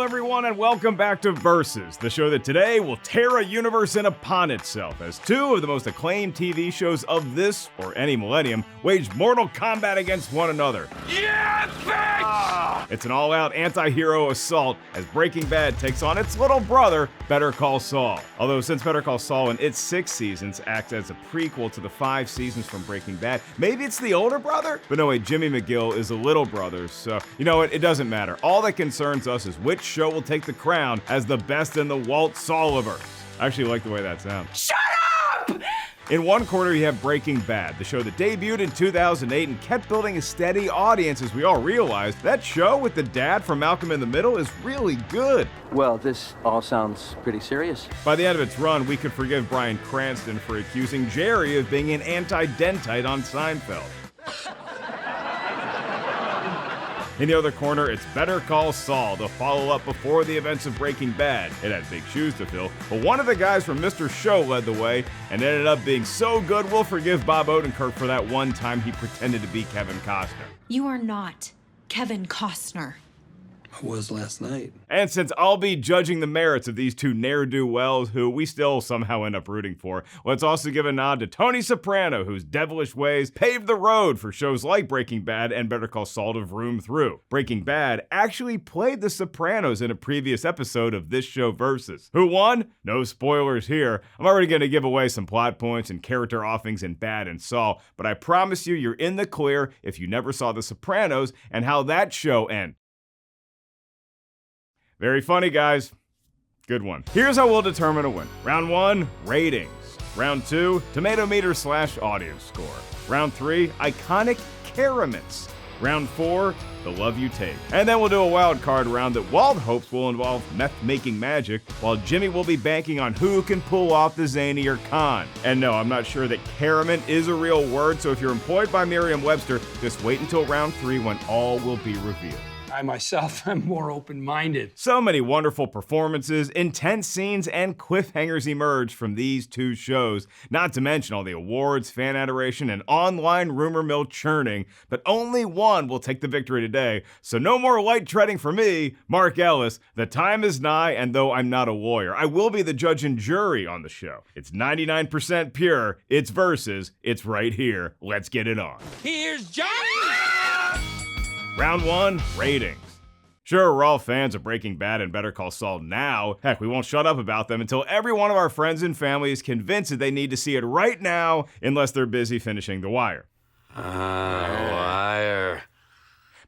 everyone, and welcome back to Versus, the show that today will tear a universe in upon itself as two of the most acclaimed TV shows of this, or any millennium, wage mortal combat against one another. Yeah, bitch! It's an all-out anti-hero assault as Breaking Bad takes on its little brother, Better Call Saul. Although since Better Call Saul in its 6 seasons acts as a prequel to the 5 seasons from Breaking Bad, maybe it's the older brother? But no, wait, Jimmy McGill is the little brother, so you know what, it doesn't matter. All that concerns us is which show will take the crown as the best in the Walt Sauliverse. I actually like the way that sounds. Shut up! In one corner, you have Breaking Bad, the show that debuted in 2008 and kept building a steady audience as we all realized that show with the dad from Malcolm in the Middle is really good. Well, this all sounds pretty serious. By the end of its run, we could forgive Bryan Cranston for accusing Jerry of being an anti-dentite on Seinfeld. In the other corner, it's Better Call Saul, the follow-up before the events of Breaking Bad. It had big shoes to fill, but one of the guys from Mr. Show led the way and ended up being so good we'll forgive Bob Odenkirk for that one time he pretended to be Kevin Costner. You are not Kevin Costner. I was last night. And since I'll be judging the merits of these two ne'er-do-wells who we still somehow end up rooting for, let's also give a nod to Tony Soprano, whose devilish ways paved the road for shows like Breaking Bad and Better Call Saul to vroom through. Breaking Bad actually played the Sopranos in a previous episode of this show Versus. Who won? No spoilers here. I'm already going to give away some plot points and character offings in Bad and Saul, but I promise you you're in the clear if you never saw The Sopranos and how that show ended. Very funny, guys. Good one. Here's how we'll determine a win. Round 1, ratings. Round 2, tomato meter / audience score. Round 3, iconic caraments. Round 4, the love you take. And then we'll do a wild card round that Walt hopes will involve meth-making magic, while Jimmy will be banking on who can pull off the zanier con. And no, I'm not sure that carament is a real word, so if you're employed by Merriam-Webster, just wait until round 3 when all will be revealed. I myself am more open-minded. So many wonderful performances, intense scenes, and cliffhangers emerge from these two shows, not to mention all the awards, fan adoration, and online rumor mill churning, but only one will take the victory today, so no more light treading for me, Mark Ellis. The time is nigh, and though I'm not a lawyer, I will be the judge and jury on the show. It's 99% pure, it's Versus, it's right here. Let's get it on. Here's Johnny! Round 1, ratings. Sure, we're all fans of Breaking Bad and Better Call Saul now. Heck, we won't shut up about them until every one of our friends and family is convinced that they need to see it right now, unless they're busy finishing The Wire. Wire.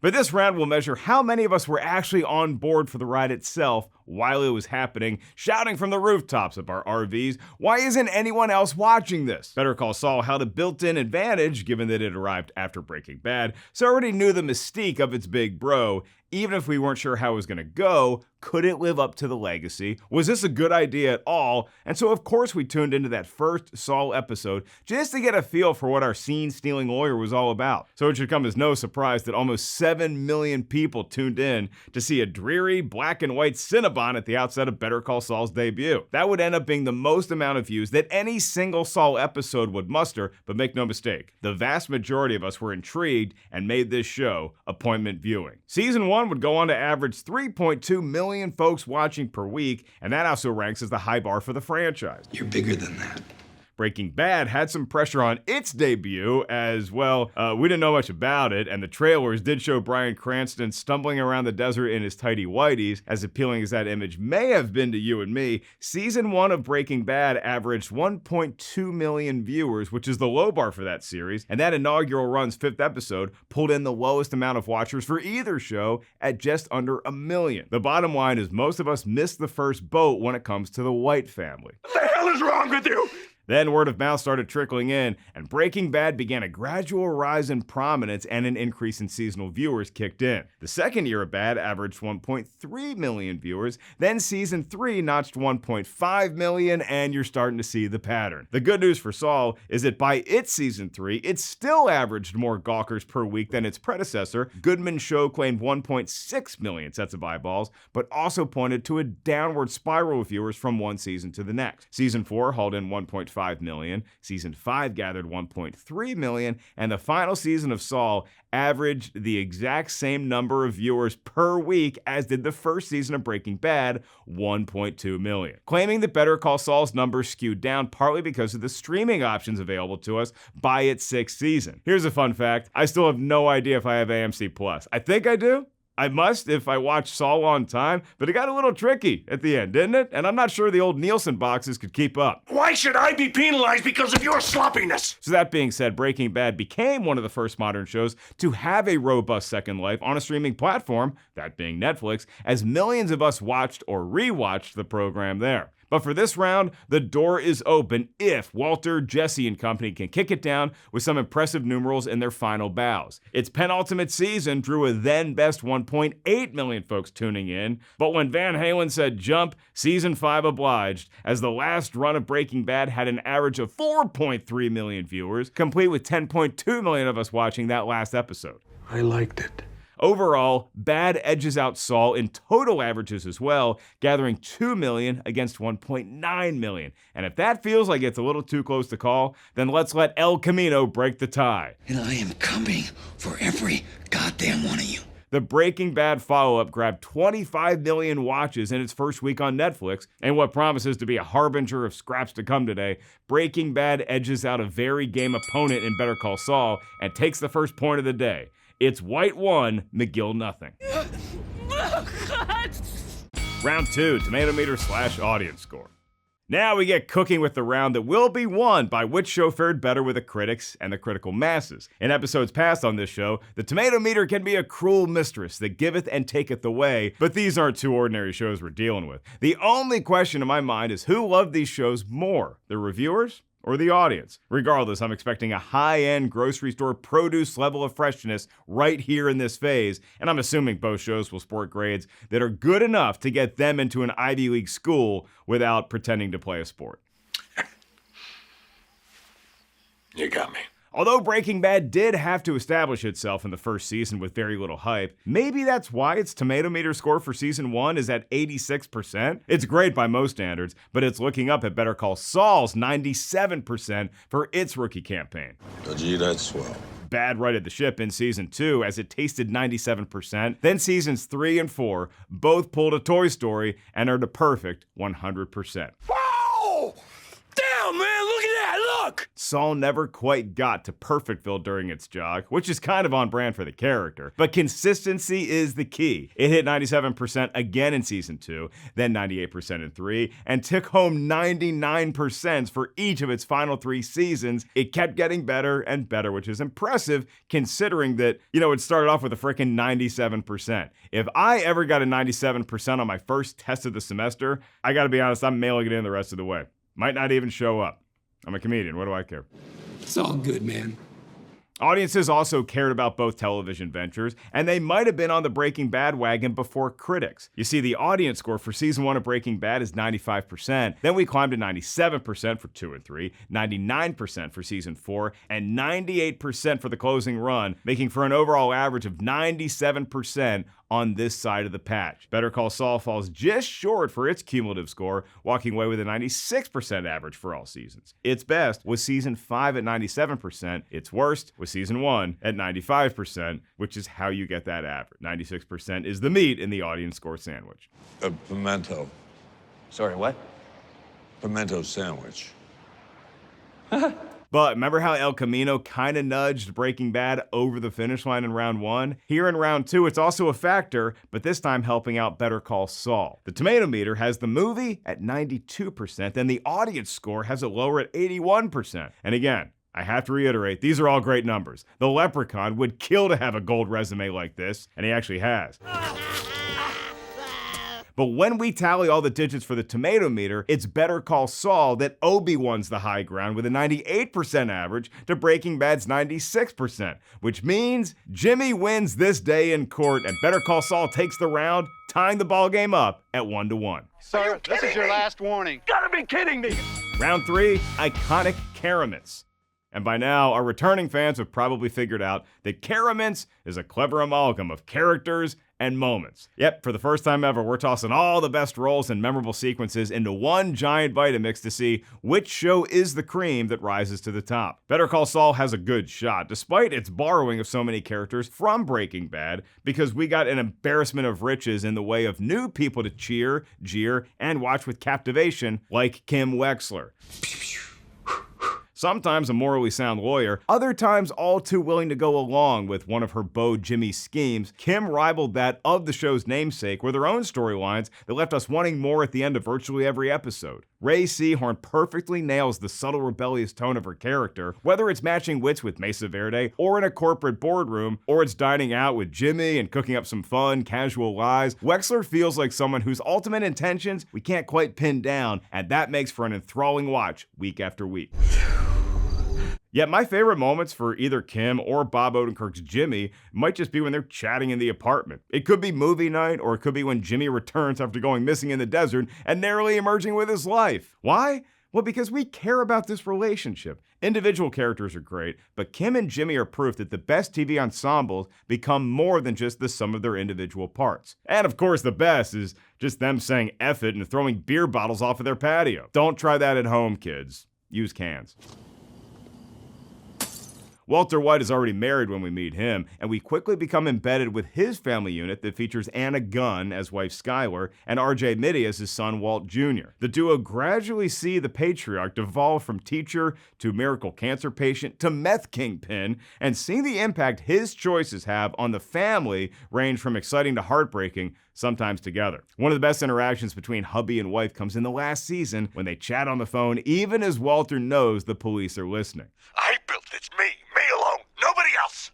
But this round will measure how many of us were actually on board for the ride itself while it was happening, shouting from the rooftops of our RVs, why isn't anyone else watching this? Better Call Saul held a built-in advantage, given that it arrived after Breaking Bad, so already knew the mystique of its big bro. Even if we weren't sure how it was going to go, could it live up to the legacy? Was this a good idea at all? And so of course we tuned into that first Saul episode just to get a feel for what our scene-stealing lawyer was all about. So it should come as no surprise that almost 7 million people tuned in to see a dreary black and white Cinnabon at the outset of Better Call Saul's debut. That would end up being the most amount of views that any single Saul episode would muster, but make no mistake, the vast majority of us were intrigued and made this show appointment viewing. Season 1 would go on to average 3.2 million folks watching per week, and that also ranks as the high bar for the franchise. You're bigger than that. Breaking Bad had some pressure on its debut as well. We didn't know much about it, and the trailers did show Bryan Cranston stumbling around the desert in his tighty whities. As appealing as that image may have been to you and me, Season 1 of Breaking Bad averaged 1.2 million viewers, which is the low bar for that series, and that inaugural run's 5th episode pulled in the lowest amount of watchers for either show at just under 1 million. The bottom line is most of us missed the first boat when it comes to the White family. What the hell is wrong with you? Then word of mouth started trickling in, and Breaking Bad began a gradual rise in prominence and an increase in seasonal viewers kicked in. The second year of Bad averaged 1.3 million viewers, then Season 3 notched 1.5 million, and you're starting to see the pattern. The good news for Saul is that by its Season 3, it still averaged more gawkers per week than its predecessor. Goodman's show claimed 1.6 million sets of eyeballs, but also pointed to a downward spiral of viewers from one season to the next. Season 4 hauled in 1.5 1.5 million, season 5 gathered 1.3 million, and the final season of Saul averaged the exact same number of viewers per week as did the first season of Breaking Bad, 1.2 million. Claiming that Better Call Saul's numbers skewed down partly because of the streaming options available to us by its 6th season. Here's a fun fact. I still have no idea if I have AMC Plus. I think I do. I must if I watch Saul on time, but it got a little tricky at the end, didn't it? And I'm not sure the old Nielsen boxes could keep up. Why should I be penalized because of your sloppiness? So that being said, Breaking Bad became one of the first modern shows to have a robust second life on a streaming platform, that being Netflix, as millions of us watched or rewatched the program there. But for this round, the door is open if Walter, Jesse, and company can kick it down with some impressive numerals in their final bows. Its penultimate season drew a then best 1.8 million folks tuning in, but when Van Halen said jump, season 5 obliged, as the last run of Breaking Bad had an average of 4.3 million viewers, complete with 10.2 million of us watching that last episode. I liked it. Overall, Bad edges out Saul in total averages as well, gathering 2 million against 1.9 million. And if that feels like it's a little too close to call, then let's let El Camino break the tie. And I am coming for every goddamn one of you. The Breaking Bad follow-up grabbed 25 million watches in its first week on Netflix, and what promises to be a harbinger of scraps to come today, Breaking Bad edges out a very game opponent in Better Call Saul and takes the first point of the day. It's White 1, McGill nothing. Round 2, tomato meter / audience score. Now we get cooking with the round that will be won by which show fared better with the critics and the critical masses. In episodes past on this show, the tomato meter can be a cruel mistress that giveth and taketh away, but these aren't two ordinary shows we're dealing with. The only question in my mind is who loved these shows more, the reviewers or the audience? Regardless, I'm expecting a high-end grocery store produce level of freshness right here in this phase, and I'm assuming both shows will sport grades that are good enough to get them into an Ivy League school without pretending to play a sport. You got me. Although Breaking Bad did have to establish itself in the first season with very little hype, maybe that's why its tomato meter score for season 1 is at 86%. It's great by most standards, but it's looking up at Better Call Saul's 97% for its rookie campaign. Oh, gee, that's swell. Bad righted the ship in season 2 as it tasted 97%. Then seasons 3 and 4 both pulled a Toy Story and earned a perfect 100%. Whoa! Damn, man, look at that, look! Saul never quite got to Perfectville during its jog, which is kind of on brand for the character, but consistency is the key. It hit 97% again in season 2, then 98% in 3, and took home 99% for each of its final 3 seasons. It kept getting better and better, which is impressive considering that, it started off with a frickin' 97%. If I ever got a 97% on my first test of the semester, I gotta be honest, I'm mailing it in the rest of the way. Might not even show up. I'm a comedian, what do I care? It's all good, man. Audiences also cared about both television ventures, and they might have been on the Breaking Bad wagon before critics. You see, the audience score for season 1 of Breaking Bad is 95%, then we climbed to 97% for 2 and 3, 99% for season 4, and 98% for the closing run, making for an overall average of 97% on this side of the patch. Better Call Saul falls just short for its cumulative score, walking away with a 96% average for all seasons. Its best was season 5 at 97%, its worst was season 1 at 95%, which is how you get that average. 96% is the meat in the audience score sandwich. A pimento. Sorry, what? Pimento sandwich. But remember how El Camino kind of nudged Breaking Bad over the finish line in round 1? Here in round 2, it's also a factor, but this time helping out Better Call Saul. The tomato meter has the movie at 92%, then the audience score has it lower at 81%. And again, I have to reiterate, these are all great numbers. The Leprechaun would kill to have a gold resume like this, and he actually has. But when we tally all the digits for the tomato meter, it's Better Call Saul that Obi-Wan's the high ground with a 98% average to Breaking Bad's 96%, which means Jimmy wins this day in court and Better Call Saul takes the round, tying the ball game up at 1-1. Sir, this is your last warning. Gotta be kidding me! Round 3, iconic Caraments. And by now, our returning fans have probably figured out that Caraments is a clever amalgam of characters and moments. Yep, for the first time ever, we're tossing all the best roles and memorable sequences into one giant Vitamix to see which show is the cream that rises to the top. Better Call Saul has a good shot, despite its borrowing of so many characters from Breaking Bad, because we got an embarrassment of riches in the way of new people to cheer, jeer, and watch with captivation, like Kim Wexler. Sometimes a morally sound lawyer, other times all too willing to go along with one of her beau Jimmy's schemes, Kim rivaled that of the show's namesake with her own storylines that left us wanting more at the end of virtually every episode. Ray Seahorn perfectly nails the subtle rebellious tone of her character, whether it's matching wits with Mesa Verde, or in a corporate boardroom, or it's dining out with Jimmy and cooking up some fun, casual lies. Wexler feels like someone whose ultimate intentions we can't quite pin down, and that makes for an enthralling watch week after week. Yet my favorite moments for either Kim or Bob Odenkirk's Jimmy might just be when they're chatting in the apartment. It could be movie night, or it could be when Jimmy returns after going missing in the desert and narrowly emerging with his life. Why? Well, because we care about this relationship. Individual characters are great, but Kim and Jimmy are proof that the best TV ensembles become more than just the sum of their individual parts. And of course, the best is just them saying F it and throwing beer bottles off of their patio. Don't try that at home, kids. Use cans. Walter White is already married when we meet him, and we quickly become embedded with his family unit that features Anna Gunn as wife Skylar and RJ Mitty as his son Walt Jr. The duo gradually see the patriarch devolve from teacher to miracle cancer patient to meth kingpin, and seeing the impact his choices have on the family range from exciting to heartbreaking, sometimes together. One of the best interactions between hubby and wife comes in the last season when they chat on the phone even as Walter knows the police are listening. I built this. Me alone. Nobody else.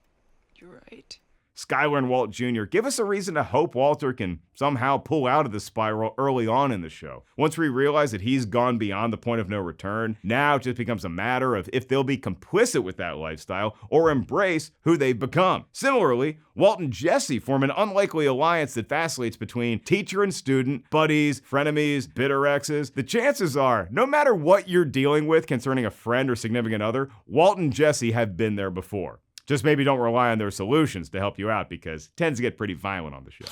You're right. Skylar and Walt Jr. give us a reason to hope Walter can somehow pull out of the spiral early on in the show. Once we realize that he's gone beyond the point of no return, now it just becomes a matter of if they'll be complicit with that lifestyle or embrace who they've become. Similarly, Walt and Jesse form an unlikely alliance that vacillates between teacher and student, buddies, frenemies, bitter exes. The chances are, no matter what you're dealing with concerning a friend or significant other, Walt and Jesse have been there before. Just maybe don't rely on their solutions to help you out, because it tends to get pretty violent on the show.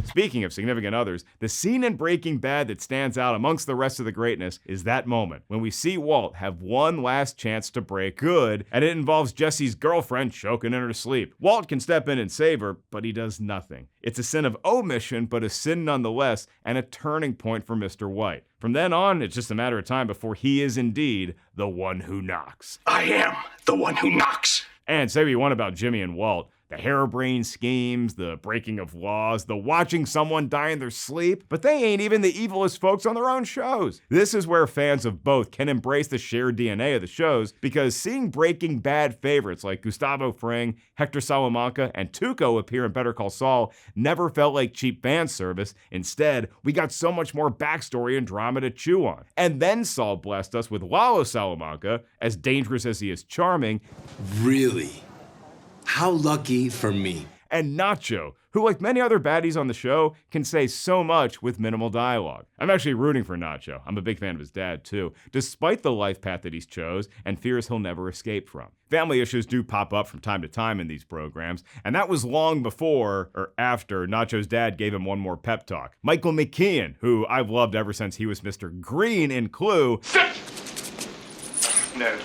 Speaking of significant others, the scene in Breaking Bad that stands out amongst the rest of the greatness is that moment when we see Walt have one last chance to break good, and it involves Jesse's girlfriend choking in her sleep. Walt can step in and save her, but he does nothing. It's a sin of omission, but a sin nonetheless, and a turning point for Mr. White. From then on, it's just a matter of time before he is indeed the one who knocks. I am the one who knocks. And say what you want about Jimmy and Walt, the harebrained schemes, the breaking of laws, the watching someone die in their sleep, but they ain't even the evilest folks on their own shows. This is where fans of both can embrace the shared DNA of the shows, because seeing Breaking Bad favorites like Gustavo Fring, Hector Salamanca, and Tuco appear in Better Call Saul never felt like cheap fan service. Instead, we got so much more backstory and drama to chew on. And then Saul blessed us with Lalo Salamanca, as dangerous as he is charming. Really? How lucky for me. And Nacho, who, like many other baddies on the show, can say so much with minimal dialogue. I'm actually rooting for Nacho. I'm a big fan of his dad, too, despite the life path that he's chose and fears he'll never escape from. Family issues do pop up from time to time in these programs, and that was long before or after Nacho's dad gave him one more pep talk. Michael McKean, who I've loved ever since he was Mr. Green in Clue, No.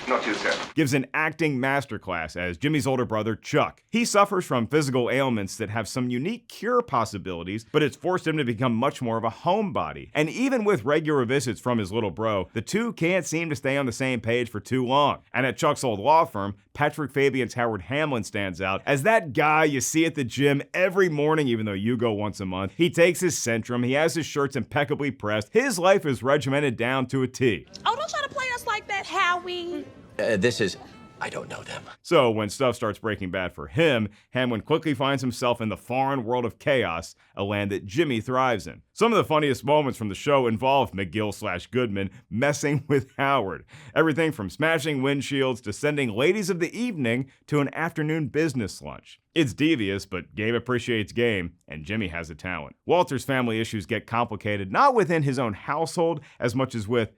Not you, sir. gives an acting masterclass as Jimmy's older brother, Chuck. He suffers from physical ailments that have some unique cure possibilities, but it's forced him to become much more of a homebody. And even with regular visits from his little bro, the two can't seem to stay on the same page for too long. And at Chuck's old law firm, Patrick Fabian's Howard Hamlin stands out as that guy you see at the gym every morning, even though you go once a month. He takes his Centrum, he has his shirts impeccably pressed, his life is regimented down to a T. Oh, don't try to play us like that, Howie. I don't know them. So when stuff starts breaking bad for him, Hamlin quickly finds himself in the foreign world of chaos, a land that Jimmy thrives in. Some of the funniest moments from the show involve McGill/Goodman messing with Howard. Everything from smashing windshields to sending ladies of the evening to an afternoon business lunch. It's devious, but game appreciates game, and Jimmy has a talent. Walter's family issues get complicated not within his own household as much as with,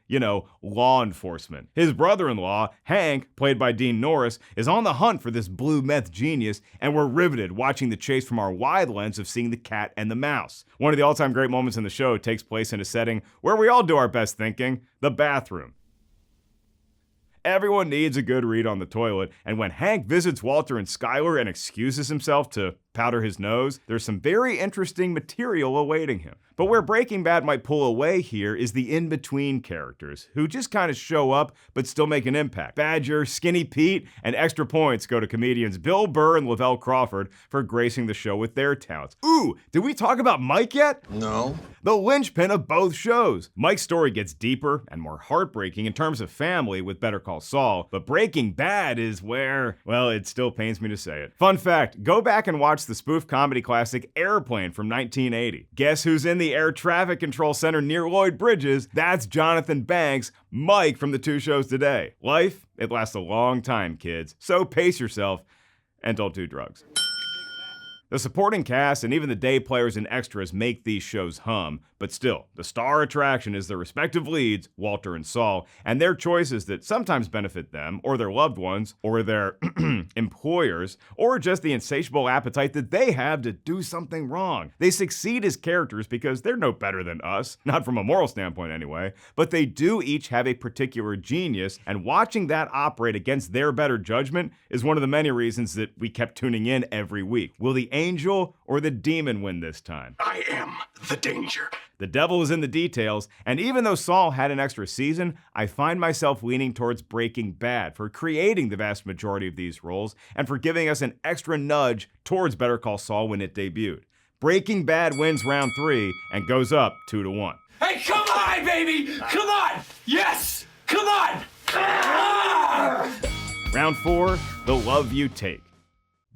law enforcement. His brother-in-law, Hank, played by Dean Norris, is on the hunt for this blue meth genius, and we're riveted watching the chase from our wide lens of seeing the cat and the mouse. One of the all-time great moments in the show takes place in a setting where we all do our best thinking, the bathroom. Everyone needs a good read on the toilet, and when Hank visits Walter and Skyler and excuses himself to powder his nose, there's some very interesting material awaiting him. But where Breaking Bad might pull away here is the in-between characters, who just kind of show up but still make an impact. Badger, Skinny Pete, and extra points go to comedians Bill Burr and Lavelle Crawford for gracing the show with their talents. Ooh, did we talk about Mike yet? No. The linchpin of both shows. Mike's story gets deeper and more heartbreaking in terms of family with Better Call Saul, but Breaking Bad is where, well, it still pains me to say it. Fun fact, go back and watch the spoof comedy classic Airplane from 1980. Guess who's in the air traffic control center near Lloyd Bridges? That's Jonathan Banks, Mike from the two shows today. Life, it lasts a long time, kids, so pace yourself and don't do drugs. The supporting cast and even the day players and extras make these shows hum, but still, the star attraction is their respective leads, Walter and Saul, and their choices that sometimes benefit them, or their loved ones, or their employers, or just the insatiable appetite that they have to do something wrong. They succeed as characters because they're no better than us, not from a moral standpoint anyway, but they do each have a particular genius, and watching that operate against their better judgment is one of the many reasons that we kept tuning in every week. Will the angel or the demon win this time? I am the danger. The devil is in the details, and even though Saul had an extra season, I find myself leaning towards Breaking Bad for creating the vast majority of these roles and for giving us an extra nudge towards Better Call Saul when it debuted. Breaking Bad wins round 3 and goes up 2-1. Hey, come on, baby! Come on! Yes! Come on! Ah! Round 4, the love you take.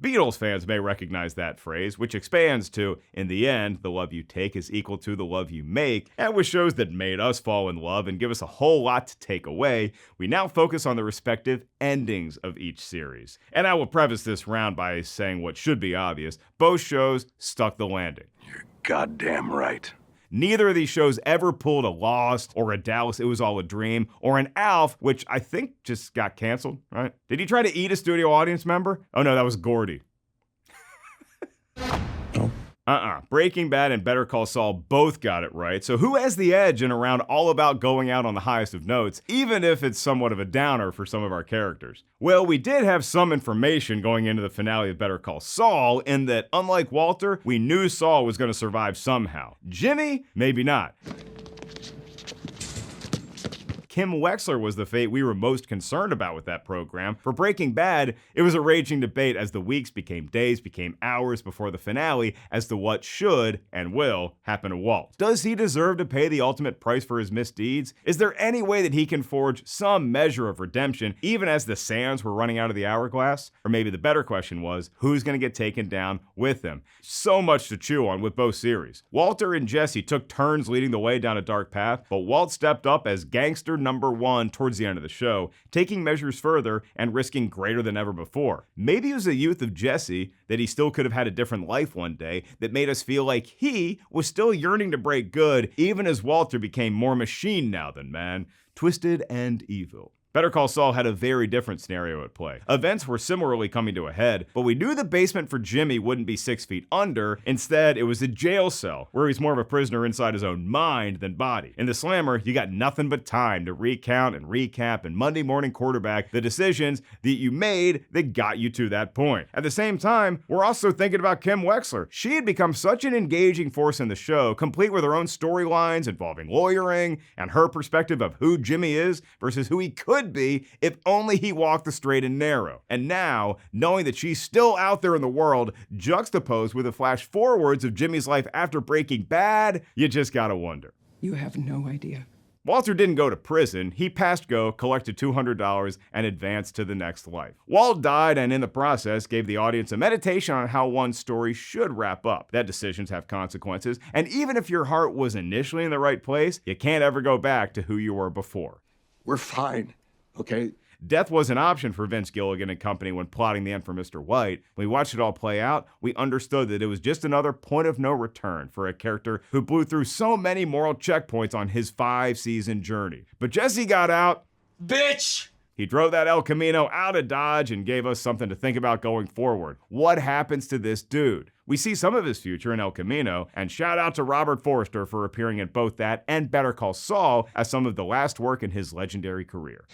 Beatles fans may recognize that phrase, which expands to, in the end, the love you take is equal to the love you make, and with shows that made us fall in love and give us a whole lot to take away, we now focus on the respective endings of each series. And I will preface this round by saying what should be obvious, both shows stuck the landing. You're goddamn right. Neither of these shows ever pulled a Lost or a Dallas It Was All a Dream or an Alf, which I think just got canceled, right? Did he try to eat a studio audience member? Oh no, that was Gordy. Breaking Bad and Better Call Saul both got it right, so who has the edge in a round all about going out on the highest of notes, even if it's somewhat of a downer for some of our characters? Well, we did have some information going into the finale of Better Call Saul in that, unlike Walter, we knew Saul was going to survive somehow. Jimmy? Maybe not. Kim Wexler was the fate we were most concerned about with that program. For Breaking Bad, it was a raging debate as the weeks became days, became hours before the finale as to what should and will happen to Walt. Does he deserve to pay the ultimate price for his misdeeds? Is there any way that he can forge some measure of redemption even as the sands were running out of the hourglass? Or maybe the better question was, who's going to get taken down with him? So much to chew on with both series. Walter and Jesse took turns leading the way down a dark path, but Walt stepped up as gangster number 1 towards the end of the show, taking measures further and risking greater than ever before. Maybe it was the youth of Jesse that he still could have had a different life one day that made us feel like he was still yearning to break good, even as Walter became more machine now than man, twisted and evil. Better Call Saul had a very different scenario at play. Events were similarly coming to a head, but we knew the basement for Jimmy wouldn't be 6 feet under. Instead, it was a jail cell, where he's more of a prisoner inside his own mind than body. In the Slammer, you got nothing but time to recount and recap and Monday morning quarterback the decisions that you made that got you to that point. At the same time, we're also thinking about Kim Wexler. She had become such an engaging force in the show, complete with her own storylines involving lawyering and her perspective of who Jimmy is versus who he could be if only he walked the straight and narrow. And now, knowing that she's still out there in the world, juxtaposed with the flash forwards of Jimmy's life after Breaking Bad, you just gotta wonder. You have no idea. Walter didn't go to prison. He passed go, collected $200, and advanced to the next life. Walt died and in the process gave the audience a meditation on how one story should wrap up, that decisions have consequences, and even if your heart was initially in the right place, you can't ever go back to who you were before. We're fine, okay? Death was an option for Vince Gilligan and company when plotting the end for Mr. White. When we watched it all play out, we understood that it was just another point of no return for a character who blew through so many moral checkpoints on his 5-season journey. But Jesse got out. Bitch! He drove that El Camino out of Dodge and gave us something to think about going forward. What happens to this dude? We see some of his future in El Camino, and shout out to Robert Forster for appearing in both that and Better Call Saul as some of the last work in his legendary career.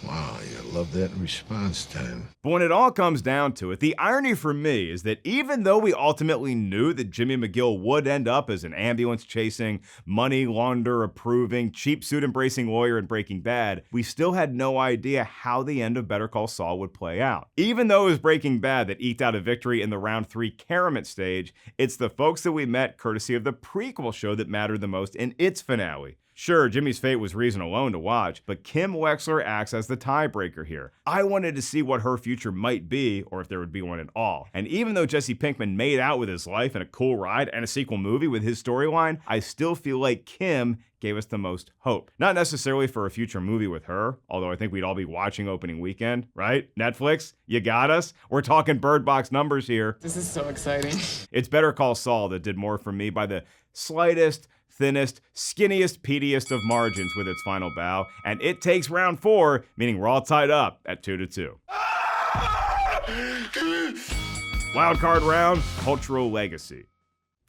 Wow, you love that response time. But when it all comes down to it, the irony for me is that even though we ultimately knew that Jimmy McGill would end up as an ambulance-chasing, money launder-approving, cheap suit-embracing lawyer in Breaking Bad, we still had no idea how the end of Better Call Saul would play out. Even though it was Breaking Bad that eked out a victory in the round 3 Caramel stage, it's the folks that we met courtesy of the prequel show that mattered the most in its finale. Sure, Jimmy's fate was reason alone to watch, but Kim Wexler acts as the tiebreaker here. I wanted to see what her future might be, or if there would be one at all. And even though Jesse Pinkman made out with his life in a cool ride and a sequel movie with his storyline, I still feel like Kim gave us the most hope. Not necessarily for a future movie with her, although I think we'd all be watching opening weekend, right? Netflix, you got us? We're talking Bird Box numbers here. This is so exciting. It's Better Call Saul that did more for me by the slightest, thinnest, skinniest, peatiest of margins with its final bow, and it takes round 4, meaning we're all tied up at 2-2. Wild card round, cultural legacy.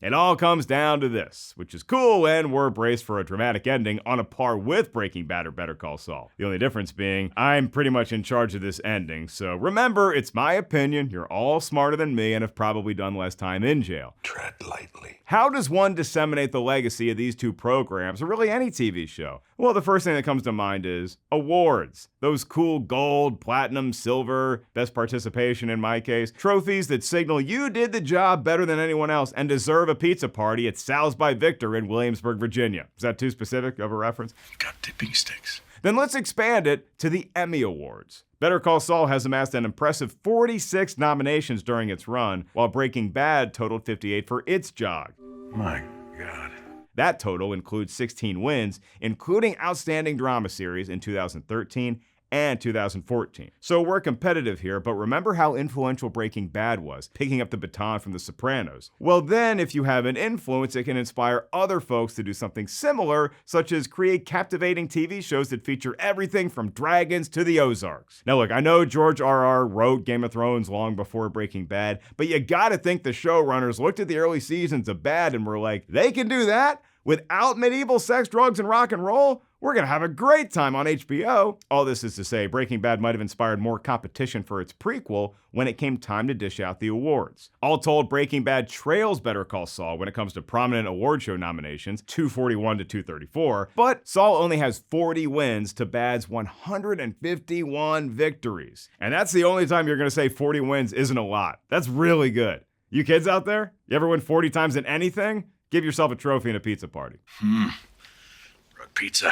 It all comes down to this, which is cool and we're braced for a dramatic ending on a par with Breaking Bad or Better Call Saul. The only difference being, I'm pretty much in charge of this ending, so remember, it's my opinion, you're all smarter than me and have probably done less time in jail. Tread lightly. How does one disseminate the legacy of these two programs, or really any TV show? Well, the first thing that comes to mind is awards. Those cool gold, platinum, silver, best participation in my case, trophies that signal you did the job better than anyone else and deserve a pizza party at Sal's by Victor in Williamsburg, Virginia. Is that too specific of a reference? Got tipping sticks. Then let's expand it to the Emmy Awards. Better Call Saul has amassed an impressive 46 nominations during its run, while Breaking Bad totaled 58 for its jog. My God. That total includes 16 wins, including Outstanding Drama Series in 2013 and 2014. So we're competitive here, but remember how influential Breaking Bad was, picking up the baton from The Sopranos. Well then, if you have an influence, it can inspire other folks to do something similar, such as create captivating TV shows that feature everything from dragons to the Ozarks. Now look, I know George R.R. wrote Game of Thrones long before Breaking Bad, but you gotta think the showrunners looked at the early seasons of Bad and were like, they can do that? Without medieval sex, drugs, and rock and roll? We're gonna have a great time on HBO. All this is to say, Breaking Bad might have inspired more competition for its prequel when it came time to dish out the awards. All told, Breaking Bad trails Better Call Saul when it comes to prominent award show nominations, 241 to 234, but Saul only has 40 wins to Bad's 151 victories. And that's the only time you're gonna say 40 wins isn't a lot. That's really good. You kids out there? You ever win 40 times in anything? Give yourself a trophy and a pizza party. Rug pizza.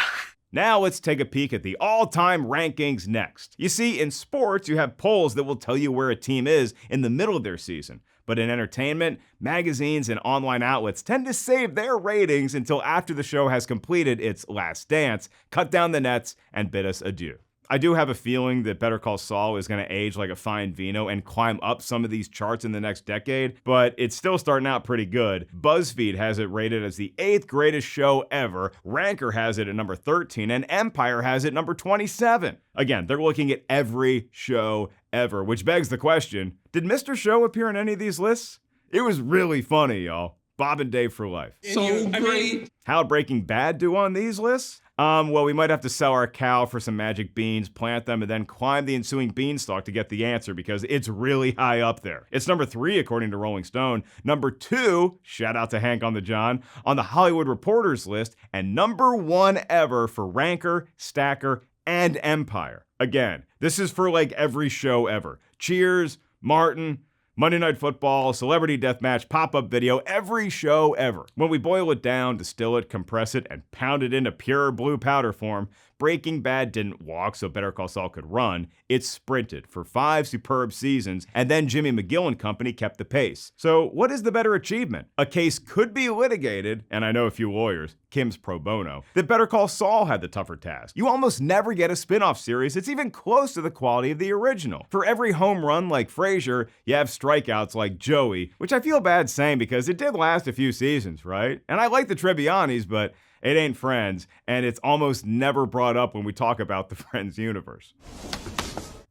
Now let's take a peek at the all-time rankings next. You see, in sports, you have polls that will tell you where a team is in the middle of their season. But in entertainment, magazines and online outlets tend to save their ratings until after the show has completed its last dance, cut down the nets, and bid us adieu. I do have a feeling that Better Call Saul is going to age like a fine vino and climb up some of these charts in the next decade, but it's still starting out pretty good. BuzzFeed has it rated as the 8th greatest show ever, Ranker has it at number 13, and Empire has it number 27. Again, they're looking at every show ever, which begs the question, did Mr. Show appear in any of these lists? It was really funny, y'all. Bob and Dave for life. So great. How'd Breaking Bad do on these lists? Well, we might have to sell our cow for some magic beans, plant them, and then climb the ensuing beanstalk to get the answer because it's really high up there. It's number 3, according to Rolling Stone. Number 2, shout out to Hank on the John, on the Hollywood Reporters list, and number 1 ever for Ranker, Stacker, and Empire. Again, this is for like every show ever. Cheers, Martin, Monday Night Football, Celebrity Deathmatch, pop-up video, every show ever. When we boil it down, distill it, compress it, and pound it into pure blue powder form, Breaking Bad didn't walk so Better Call Saul could run. It sprinted for 5 superb seasons, and then Jimmy McGill and company kept the pace. So what is the better achievement? A case could be litigated, and I know a few lawyers, Kim's pro bono, that Better Call Saul had the tougher task. You almost never get a spin-off series that's even close to the quality of the original. For every home run like Frasier, you have strikeouts like Joey, which I feel bad saying because it did last a few seasons, right? And I like the Tribbianis, but it ain't Friends, and it's almost never brought up when we talk about the Friends universe.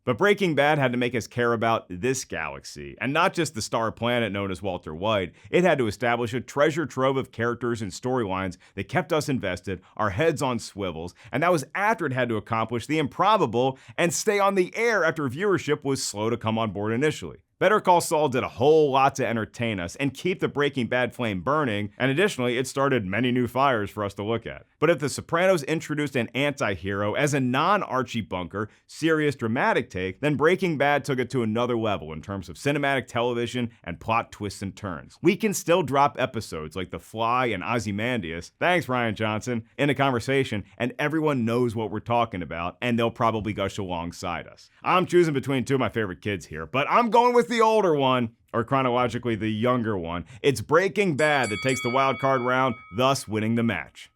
But Breaking Bad had to make us care about this galaxy, and not just the star planet known as Walter White. It had to establish a treasure trove of characters and storylines that kept us invested, our heads on swivels, and that was after it had to accomplish the improbable and stay on the air after viewership was slow to come on board initially. Better Call Saul did a whole lot to entertain us and keep the Breaking Bad flame burning, and additionally, it started many new fires for us to look at. But if The Sopranos introduced an anti-hero as a non-Archie Bunker, serious dramatic take, then Breaking Bad took it to another level in terms of cinematic television and plot twists and turns. We can still drop episodes like The Fly and Ozymandias, thanks Rian Johnson, in a conversation, and everyone knows what we're talking about, and they'll probably gush alongside us. I'm choosing between two of my favorite kids here, but I'm going with the older one, or chronologically the younger one. It's Breaking Bad that takes the wild card round, thus winning the match.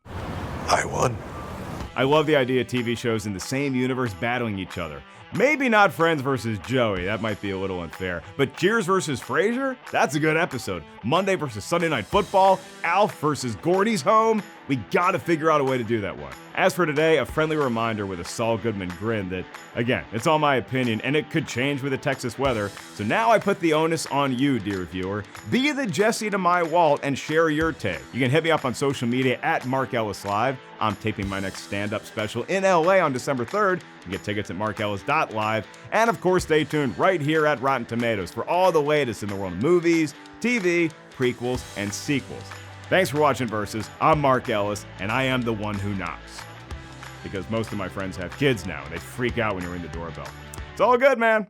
I won. I love the idea of TV shows in the same universe battling each other. Maybe not Friends versus Joey, that might be a little unfair, but Cheers versus Frasier? That's a good episode. Monday versus Sunday Night Football, Alf versus Gordy's Home? We gotta figure out a way to do that one. As for today, a friendly reminder with a Saul Goodman grin that, again, it's all my opinion and it could change with the Texas weather, so now I put the onus on you, dear viewer. Be the Jesse to my Walt and share your take. You can hit me up on social media at Mark Ellis Live. I'm taping my next stand-up special in LA on December 3rd. You get tickets at markellis.live. And of course, stay tuned right here at Rotten Tomatoes for all the latest in the world of movies, TV, prequels, and sequels. Thanks for watching Versus. I'm Mark Ellis, and I am the one who knocks. Because most of my friends have kids now, and they freak out when you ring the doorbell. It's all good, man.